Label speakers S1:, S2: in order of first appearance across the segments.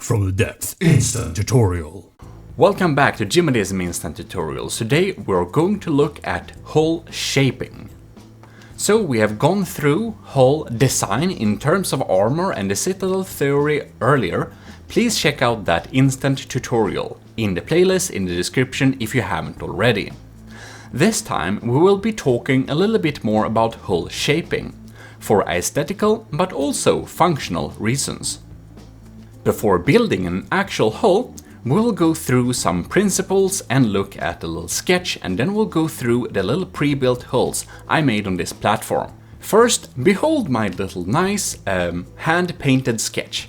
S1: From the Depth Instant Tutorial.
S2: Welcome back to Gmodism Instant Tutorials. Today we're going to look at hull shaping. So we have gone through hull design in terms of armor and the Citadel theory earlier. Please check out that instant tutorial in the playlist in the description if you haven't already. This time we will be talking a little bit more about hull shaping, for aesthetical but also functional reasons. Before building an actual hull, we'll go through some principles and look at a little sketch, and then we'll go through the little pre-built hulls I made on this platform. First, behold my little nice hand-painted sketch.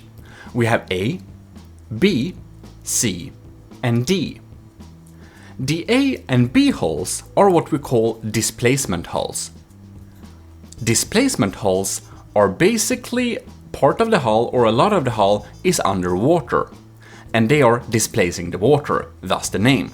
S2: We have A, B, C, and D. The A and B hulls are what we call displacement hulls. Displacement hulls are basically part of the hull, or a lot of the hull, is underwater, and they are displacing the water, thus the name.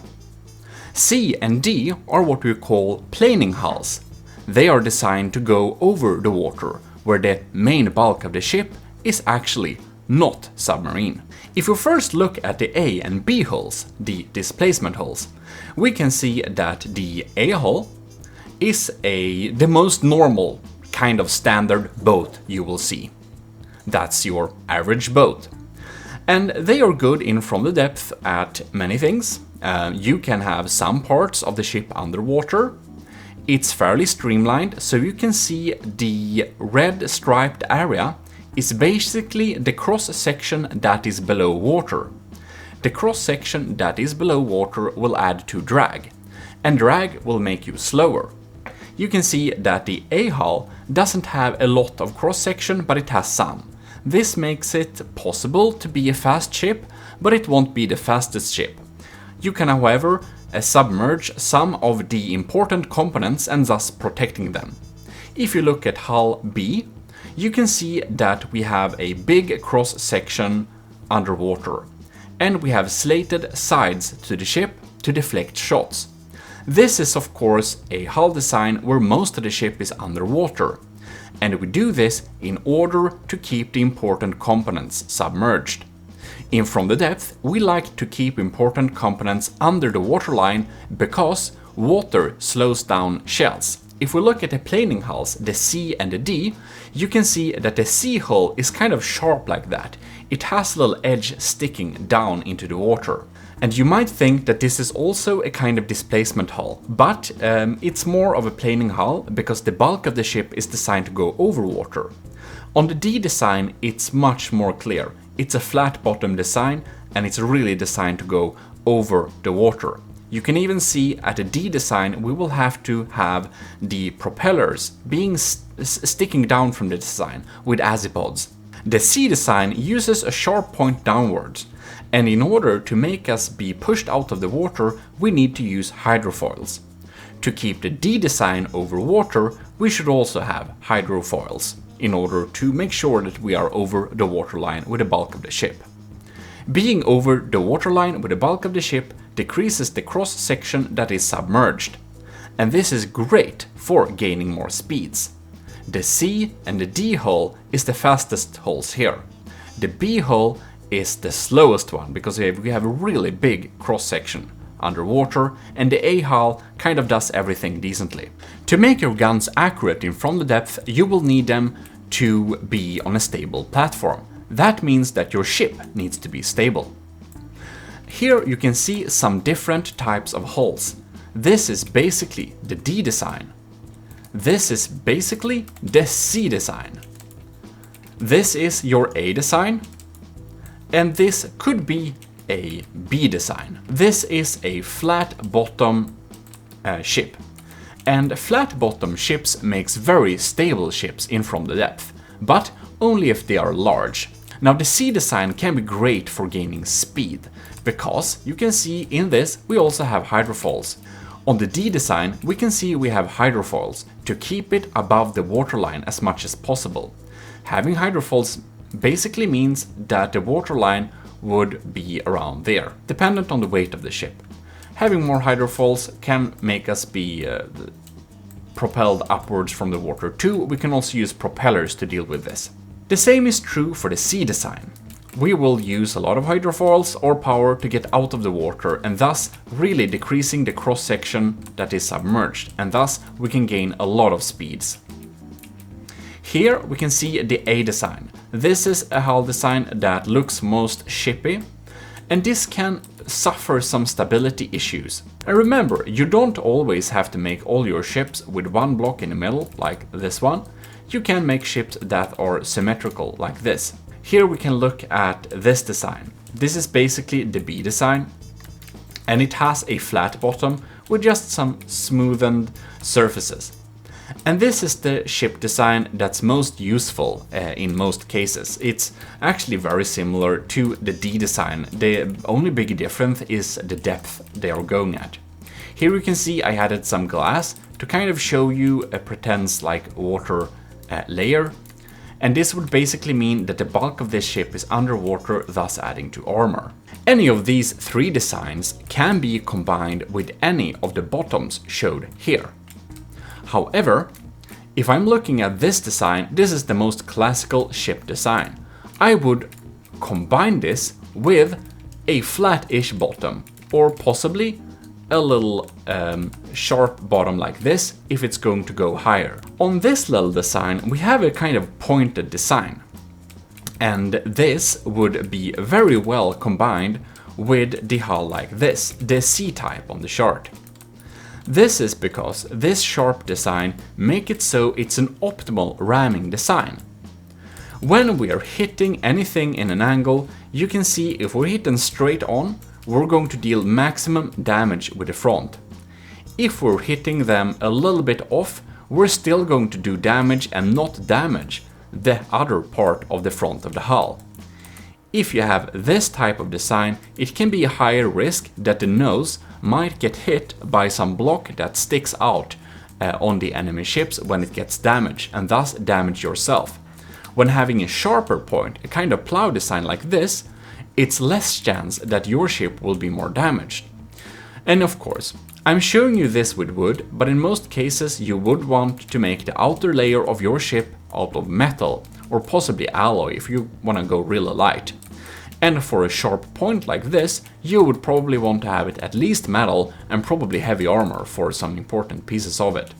S2: C and D are what we call planing hulls. They are designed to go over the water, where the main bulk of the ship is actually not submarine. If we first look at the A and B hulls, the displacement hulls, we can see that the A hull is the most normal kind of standard boat you will see. That's your average boat. And they are good in from the depth at many things. You can have some parts of the ship underwater. It's fairly streamlined, so you can see the red striped area is basically the cross-section that is below water. The cross-section that is below water will add to drag, and drag will make you slower. You can see that the A hull doesn't have a lot of cross-section, but it has some. This makes it possible to be a fast ship, but it won't be the fastest ship. You can, however, submerge some of the important components and thus protecting them. If you look at hull B, you can see that we have a big cross-section underwater, and we have slated sides to the ship to deflect shots. This is of course a hull design where most of the ship is underwater, and we do this in order to keep the important components submerged. In From the Depth, we like to keep important components under the waterline because water slows down shells. If we look at the planing hulls, the C and the D, you can see that the C hull is kind of sharp like that. It has a little edge sticking down into the water. And you might think that this is also a kind of displacement hull, but it's more of a planing hull because the bulk of the ship is designed to go over water. On the D design, it's much more clear. It's a flat bottom design, and it's really designed to go over the water. You can even see at the D design we will have to have the propellers being sticking down from the design with azipods. The C design uses a sharp point downwards, and in order to make us be pushed out of the water, we need to use hydrofoils. To keep the D design over water, we should also have hydrofoils, in order to make sure that we are over the waterline with the bulk of the ship. Being over the waterline with the bulk of the ship decreases the cross-section that is submerged, and this is great for gaining more speeds. The C and the D hull is the fastest hulls here. The B hull is the slowest one because we have a really big cross-section underwater, and the A hull kind of does everything decently. To make your guns accurate in From the Depth, you will need them to be on a stable platform. That means that your ship needs to be stable. Here you can see some different types of hulls. This is basically the D design. This is basically the C design. This is your A design, and this could be a B design. This is a flat bottom ship, and flat bottom ships makes very stable ships in From the Depth, but only if they are large. Now the C design can be great for gaining speed, because you can see in this we also have hydrofoils. On the D design we can see we have hydrofoils to keep it above the waterline as much as possible. Having hydrofoils basically means that the waterline would be around there, dependent on the weight of the ship. Having more hydrofoils can make us be propelled upwards from the water too. We can also use propellers to deal with this. The same is true for the C design. we will use a lot of hydrofoils or power to get out of the water, and thus really decreasing the cross-section that is submerged, and thus we can gain a lot of speeds. Here we can see the A design. This is a hull design that looks most shippy, and this can suffer some stability issues. And remember, you don't always have to make all your ships with one block in the middle, like this one. You can make ships that are symmetrical, like this. Here we can look at this design. This is basically the B design, and it has a flat bottom with just some smoothened surfaces. And this is the ship design that's most useful in most cases. It's actually very similar to the D design. The only big difference is the depth they are going at. Here you can see I added some glass to kind of show you a pretense like water layer. And this would basically mean that the bulk of this ship is underwater, thus adding to armor. Any of these three designs can be combined with any of the bottoms showed here. However, if I'm looking at this design, this is the most classical ship design. I would combine this with a flat-ish bottom, or possibly a little sharp bottom like this if it's going to go higher. On this little design we have a kind of pointed design, and this would be very well combined with the hull like this, the C-type on the chart. This is because this sharp design makes it so it's an optimal ramming design. When we are hitting anything in an angle, you can see if we're hitting straight on, we're going to deal maximum damage with the front. If we're hitting them a little bit off, we're still going to do damage and not damage the other part of the front of the hull. If you have this type of design, it can be a higher risk that the nose might get hit by some block that sticks out on the enemy ships when it gets damaged, and thus damage yourself. When having a sharper point, a kind of plow design like this, it's less chance that your ship will be more damaged. And of course, I'm showing you this with wood, but in most cases you would want to make the outer layer of your ship out of metal, or possibly alloy if you want to go really light. And for a sharp point like this, you would probably want to have it at least metal and probably heavy armor for some important pieces of it.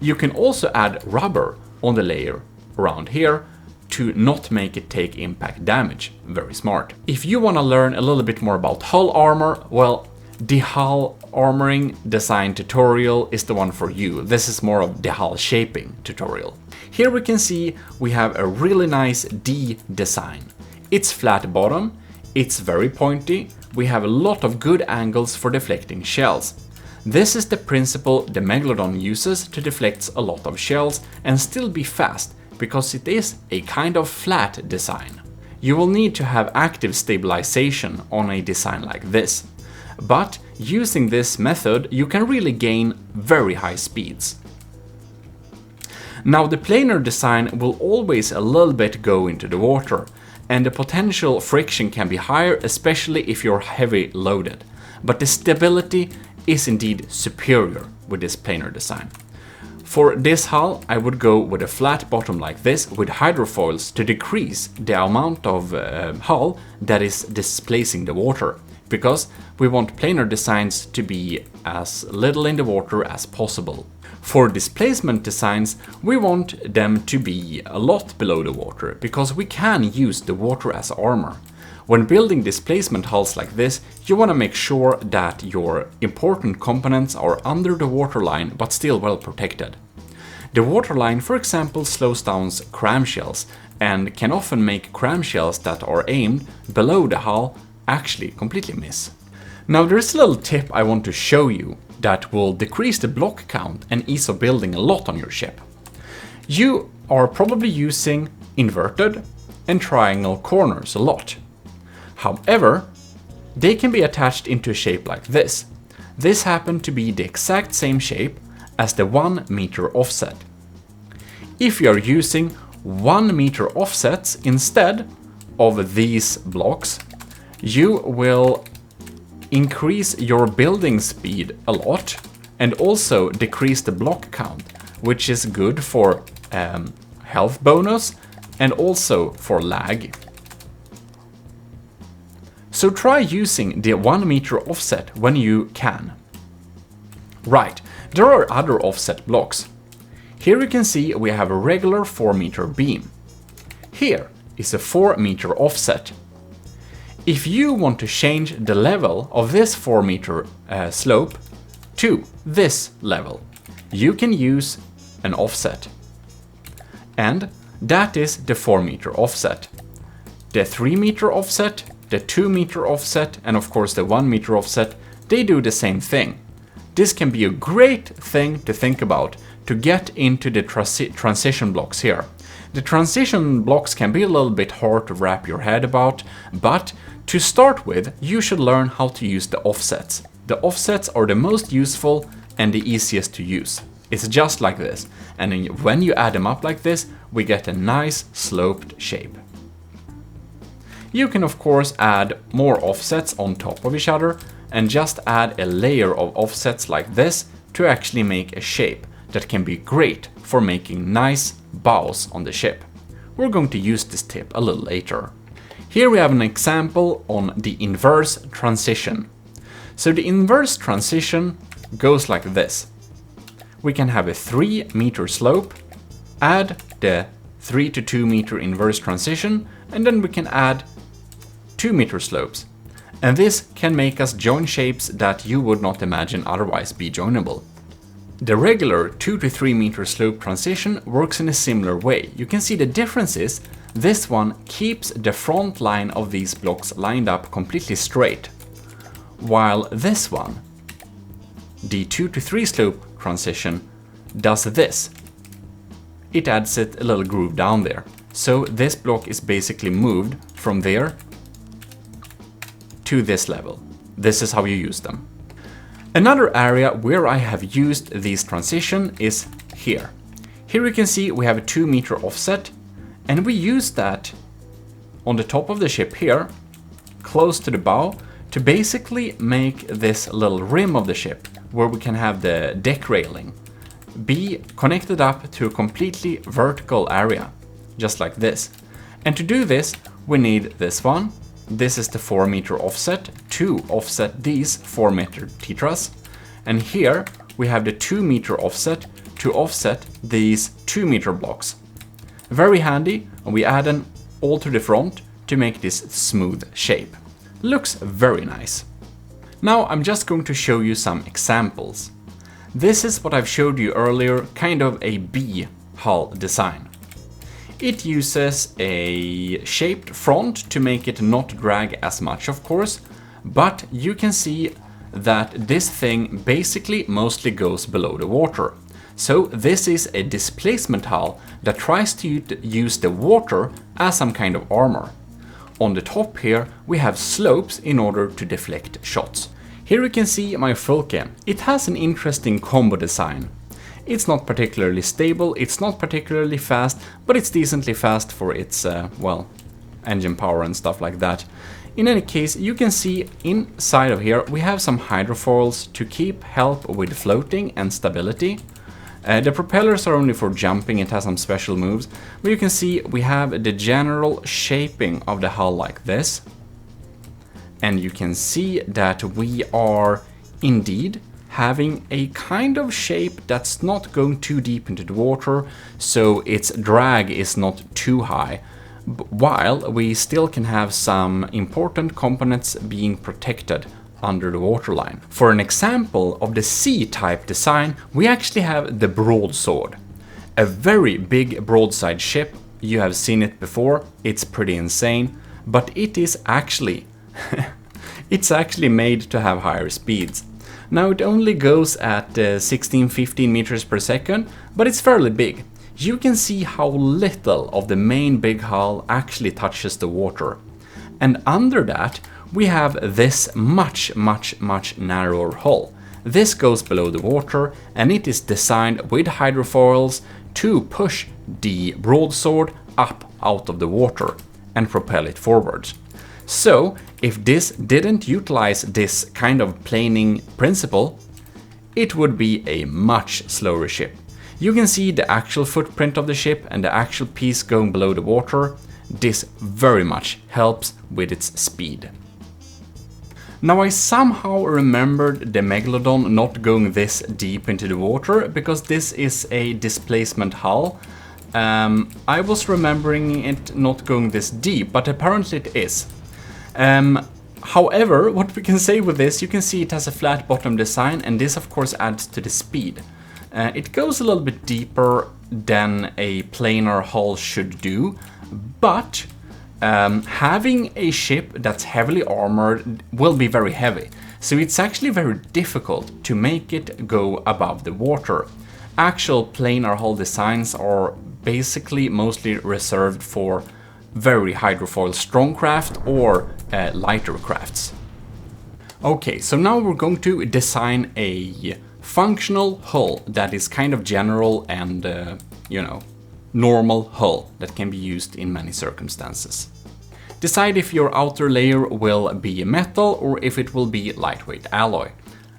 S2: You can also add rubber on the layer around here to not make it take impact damage. Very smart. If you want to learn a little bit more about hull armor, well, the hull armoring design tutorial is the one for you. This is more of the hull shaping tutorial. Here we can see we have a really nice D design. It's flat bottom, it's very pointy, we have a lot of good angles for deflecting shells. This is the principle the Megalodon uses to deflect a lot of shells and still be fast, because it is a kind of flat design. You will need to have active stabilization on a design like this, but using this method you can really gain very high speeds. Now the planar design will always a little bit go into the water, and the potential friction can be higher, especially if you're heavy loaded, but the stability is indeed superior with this planar design. For this hull, I would go with a flat bottom like this with hydrofoils to decrease the amount of hull that is displacing the water, because we want planar designs to be as little in the water as possible. For displacement designs, we want them to be a lot below the water, because we can use the water as armor. When building displacement hulls like this, you want to make sure that your important components are under the waterline but still well protected. The waterline, for example, slows down cramshells and can often make cramshells that are aimed below the hull actually completely miss. Now there is a little tip I want to show you that will decrease the block count and ease of building a lot on your ship. You are probably using inverted and triangle corners a lot. However, they can be attached into a shape like this. This happened to be the exact same shape as the 1 meter offset. If you are using 1 meter offsets instead of these blocks, you will increase your building speed a lot and also decrease the block count, which is good for health bonus and also for lag. So try using the 1 meter offset when you can. Right, there are other offset blocks. Here you can see we have a regular 4 meter beam. Here is a 4 meter offset. If you want to change the level of this 4 meter slope to this level, you can use an offset. And that is the 4 meter offset. The 3 meter offset, the 2 meter offset, and of course the 1 meter offset, they do the same thing. This can be a great thing to think about to get into the transition blocks here. The transition blocks can be a little bit hard to wrap your head about, but to start with, you should learn how to use the offsets. The offsets are the most useful and the easiest to use. It's just like this, and then when you add them up like this, we get a nice sloped shape. You can of course add more offsets on top of each other and just add a layer of offsets like this to actually make a shape that can be great for making nice bows on the ship. We're going to use this tip a little later. Here we have an example on the inverse transition. So the inverse transition goes like this. We can have a 3 meter slope, add the 3 to 2 meter inverse transition, and then we can add 2 meter slopes. And this can make us join shapes that you would not imagine otherwise be joinable. The regular 2 to 3 meter slope transition works in a similar way. You can see the difference is this one keeps the front line of these blocks lined up completely straight, while this one, the 2 to 3 slope transition, does this. It adds it a little groove down there. So this block is basically moved from there to this level. This is how you use them. Another area where I have used this transition is here. Here you can see we have a 2 meter offset, and we use that on the top of the ship here, close to the bow, to basically make this little rim of the ship, where we can have the deck railing, be connected up to a completely vertical area, just like this. And to do this, we need this one. This is the 4 meter offset to offset these 4 meter T-truss. And here we have the 2 meter offset to offset these 2 meter blocks. Very handy, and we add them all to the front to make this smooth shape. Looks very nice. Now I'm just going to show you some examples. This is what I've showed you earlier, kind of a B hull design. It uses a shaped front to make it not drag as much, of course, but you can see that this thing basically mostly goes below the water. So this is a displacement hull that tries to use the water as some kind of armor. On the top here we have slopes in order to deflect shots. Here you can see my Fulke. It has an interesting combo design. It's not particularly stable, it's not particularly fast, but it's decently fast for its, engine power and stuff like that. In any case, you can see inside of here we have some hydrofoils to keep help with floating and stability. The propellers are only for jumping, it has some special moves, but you can see we have the general shaping of the hull like this. And you can see that we are indeed having a kind of shape that's not going too deep into the water, so its drag is not too high, while we still can have some important components being protected under the waterline. For an example of the C-type design, we actually have the broadsword. A very big broadside ship, you have seen it before, it's pretty insane, but it is actually it's actually made to have higher speeds. Now it only goes at 16-15 meters per second, but it's fairly big. You can see how little of the main big hull actually touches the water. And under that, we have this much narrower hull. This goes below the water, and it is designed with hydrofoils to push the broadsword up out of the water and propel it forwards. So, if this didn't utilize this kind of planing principle, it would be a much slower ship. You can see the actual footprint of the ship and the actual piece going below the water. This very much helps with its speed. Now I somehow remembered the Megalodon not going this deep into the water, because this is a displacement hull. I was remembering it not going this deep, but apparently it is. However, what we can say with this, you can see it has a flat bottom design, and this of course adds to the speed. It goes a little bit deeper than a planar hull should do, but having a ship that's heavily armored will be very heavy, so it's actually very difficult to make it go above the water. Actual planar hull designs are basically mostly reserved for very hydrofoil strong craft or lighter crafts. Okay, so now we're going to design a functional hull that is kind of general and, you know, normal hull that can be used in many circumstances. Decide if your outer layer will be metal or if it will be lightweight alloy.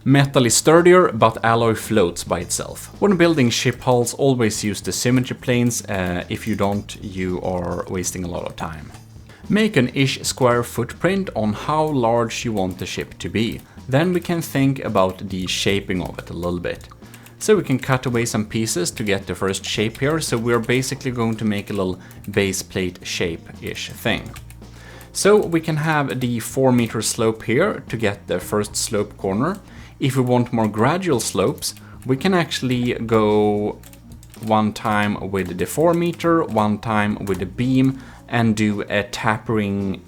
S2: Metal is sturdier, but alloy floats by itself. When building ship hulls, always use the symmetry planes. If you don't, you are wasting a lot of time. Make an ish square footprint on how large you want the ship to be. Then we can think about the shaping of it a little bit. So we can cut away some pieces to get the first shape here. So we're basically going to make a little base plate shape-ish thing. So we can have the 4-meter slope here to get the first slope corner. If we want more gradual slopes, we can actually go one time with the 4-meter, one time with the beam, and do a tapering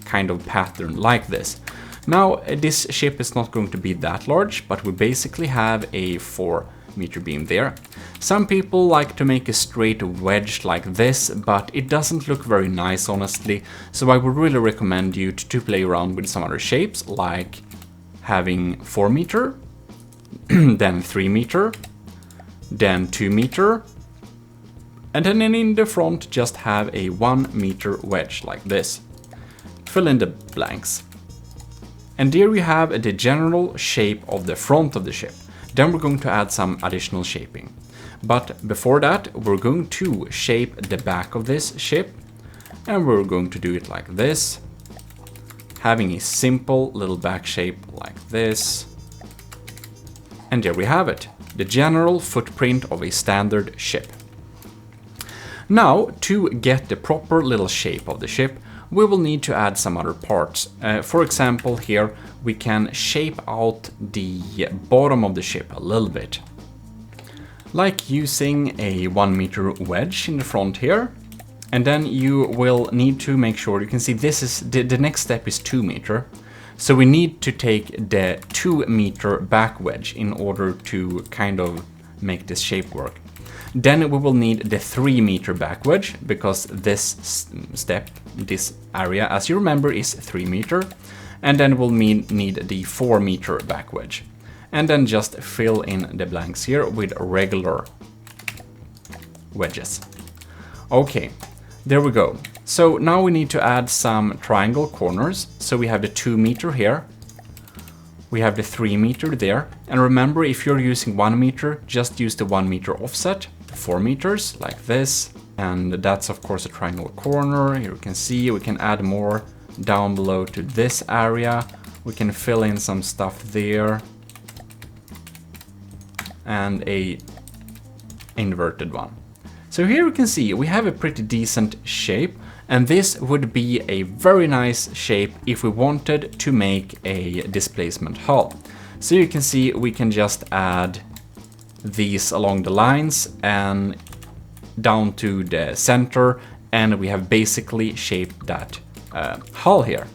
S2: kind of pattern like this. Now, this ship is not going to be that large, but we basically have a 4-meter beam there. Some people like to make a straight wedge like this, but it doesn't look very nice, honestly, so I would really recommend you to play around with some other shapes, like having 4-meter, then 3-meter, then 2-meter, and then in the front just have a 1-meter wedge like this. Fill in the blanks. And there we have the general shape of the front of the ship. Then we're going to add some additional shaping. But before that, we're going to shape the back of this ship, and we're going to do it like this, having a simple little back shape like this. And there we have it, the general footprint of a standard ship. Now, to get the proper little shape of the ship, we will need to add some other parts. For example, here we can shape out the bottom of the ship a little bit. Like using a 1-meter wedge in the front here. And then you will need to make sure, you can see this is, the next step is 2-meter. So we need to take the 2-meter back wedge in order to kind of make this shape work. Then we will need the 3-meter back wedge, because this step, this area, as you remember, is 3-meter. And then we'll need the 4-meter back wedge. And then just fill in the blanks here with regular wedges. Okay, there we go. So now we need to add some triangle corners. So we have the 2-meter here. We have the 3-meter there. And remember, if you're using 1-meter, just use the 1-meter offset. 4 meters like this, and that's of course a triangle corner. Here we can see we can add more down below to this area. We can fill in some stuff there, and a inverted one. So here we can see we have a pretty decent shape, and this would be a very nice shape if we wanted to make a displacement hull. So you can see we can just add these along the lines and down to the center, and we have basically shaped that hull here.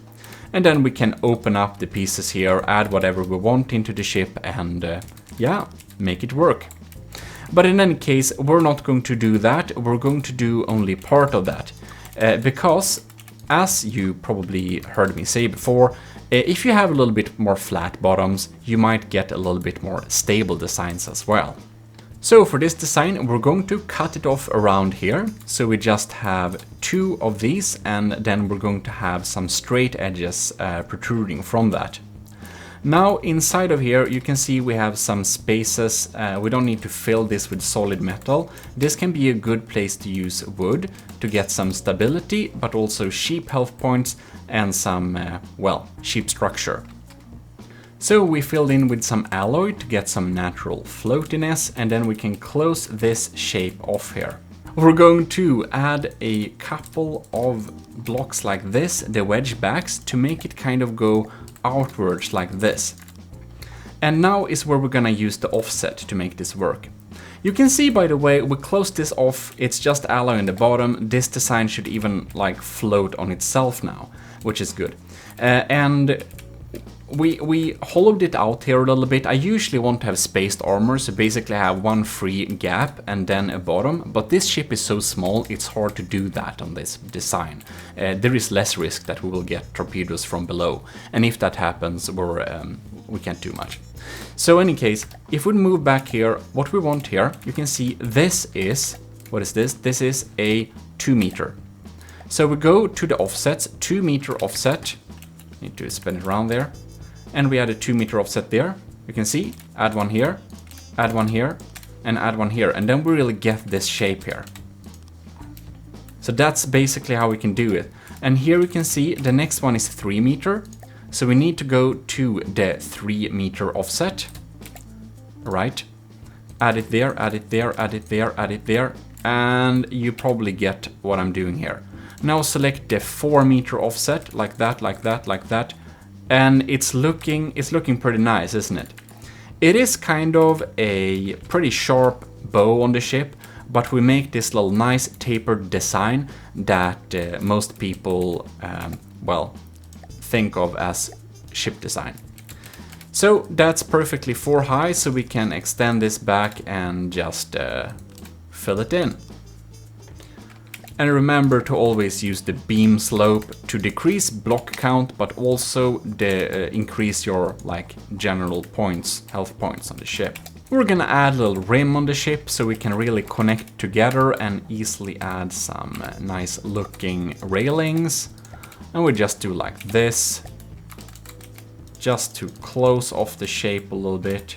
S2: And then we can open up the pieces here, add whatever we want into the ship, and yeah, make it work. But in any case, we're not going to do that. We're going to do only part of that, because as you probably heard me say before, if you have a little bit more flat bottoms, you might get a little bit more stable designs as well. So for this design, we're going to cut it off around here. So we just have 2 of these, and then we're going to have some straight edges protruding from that. Now inside of here, you can see we have some spaces. We don't need to fill this with solid metal. This can be a good place to use wood to get some stability, but also cheap health points and some, well, cheap structure. So we filled in with some alloy to get some natural floatiness, and then we can close this shape off here. We're going to add a couple of blocks like this, the wedge backs, to make it kind of go outwards like this. And now is where we're gonna use the offset to make this work. You can see, by the way, we closed this off, it's just alloy in the bottom. This design should even like float on itself now, which is good. And we hollowed it out here a little bit. I usually want to have spaced armor, so basically I have one free gap and then a bottom, but this ship is so small it's hard to do that on this design. There is less risk that we will get torpedoes from below, and if that happens, we can't do much. So in any case, if we move back here, what we want here, you can see this is, what is this? This is a 2 meter. So we go to the offsets, 2 meter offset, need to spin it around there, and we add a 2 meter offset there. You can see, add one here, add one here, and add one here, and then we really get this shape here. So that's basically how we can do it. And here we can see the next one is 3 meter. So we need to go to the 3 meter offset, right? Add it there, add it there, add it there, add it there, and you probably get what I'm doing here. Now select the 4 meter offset, like that, like that, like that, and it's looking pretty nice, isn't it? It is kind of a pretty sharp bow on the ship, but we make this little nice tapered design that most people, well, think of as ship design. So that's perfectly 4 high, so we can extend this back and just fill it in. And remember to always use the beam slope to decrease block count, but also increase your like general points, health points on the ship. We're gonna add a little rim on the ship so we can really connect together and easily add some nice looking railings. And we just do like this, just to close off the shape a little bit.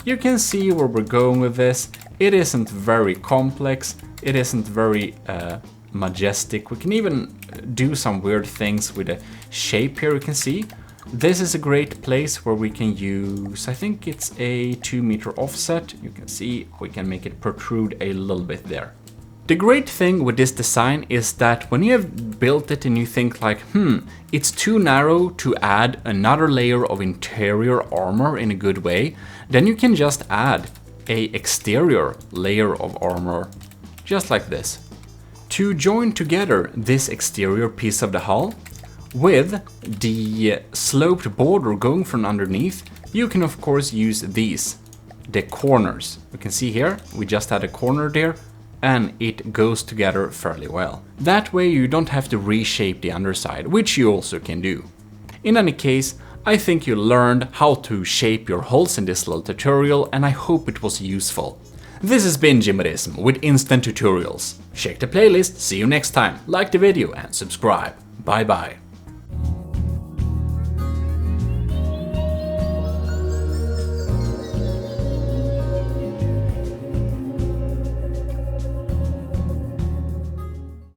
S2: You can see where we're going with this. It isn't very complex, it isn't very majestic. We can even do some weird things with the shape here. You can see this is a great place where we can use, I think it's a 2 meter offset. You can see we can make it protrude a little bit there. The great thing with this design is that when you have built it and you think like, it's too narrow to add another layer of interior armor in a good way, then you can just add a exterior layer of armor, just like this. To join together this exterior piece of the hull with the sloped border going from underneath, you can of course use these, the corners. You can see here, we just had a corner there, and it goes together fairly well. That way you don't have to reshape the underside, which you also can do. In any case, I think you learned how to shape your hulls in this little tutorial, and I hope it was useful. This has been Gmodism with instant tutorials. Check the playlist, see you next time, like the video and subscribe. Bye bye.